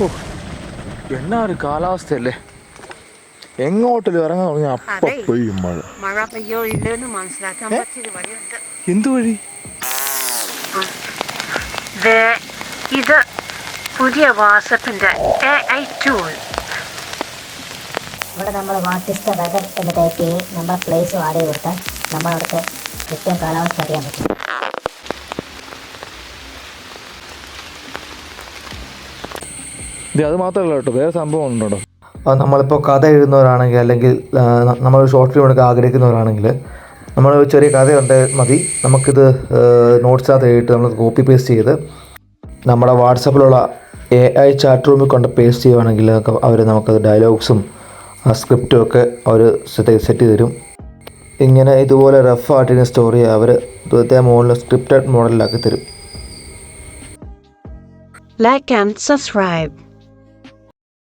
ഓ, എന്നാ ഒരു കാലാവസ്ഥയല്ലേ. എങ്ങോട്ടിലും ഇറങ്ങാൻ തുടങ്ങി അപ്പൊ പെയ്യും മഴ. മഴ പെയ്യോ ഇല്ലെന്ന് മനസ്സിലാക്കാൻ പറ്റിയൊരു വഴിയുണ്ട്. എന്തു വഴി? ഇത് പുതിയ വാട്സപ്പിന്റെ AI ടൂൾ. ഇവിടെ നമ്മൾ വാട്ട് ഈസ് ദ വെതർ എന്ന് ടൈപ്പ് ചെയ്ത് നമ്മൾ പ്ലേസ് ആഡ് ചെയ്ത് കൊടുത്താൽ നമ്മളവിടുത്തെ കൃത്യം കാലാവസ്ഥ അറിയാൻ പറ്റും. അത് മാത്രമല്ല കേട്ടോ, വേറെ സംഭവം ഉണ്ടോ. നമ്മളിപ്പോൾ കഥ എഴുതുന്നവരാണെങ്കിൽ അല്ലെങ്കിൽ നമ്മളൊരു ഷോർട്ട് ഫിലിം എടുക്കാൻ ആഗ്രഹിക്കുന്നവരാണെങ്കിൽ നമ്മൾ ചെറിയ കഥയുണ്ട് മതി, നമുക്കിത് നോട്ട്സിനകത്ത് എഴുതിയിട്ട് നമ്മൾ കോപ്പി പേസ്റ്റ് ചെയ്ത് നമ്മുടെ വാട്സപ്പിലുള്ള AI ചാറ്റ് റൂമിൽ കൊണ്ട് പേസ്റ്റ് ചെയ്യുകയാണെങ്കിൽ അവർ നമുക്കത് ഡയലോഗ്സും സ്ക്രിപ്റ്റും ഒക്കെ അവർ സെറ്റ് ചെയ്ത് തരും. ഇങ്ങനെ ഇതുപോലെ റഫായിട്ടിരുന്ന സ്റ്റോറി അവർ ഇതുപോലത്തെ മോഡൽ സ്ക്രിപ്റ്റഡ് മോഡലിലാക്കി തരും. Like and subscribe.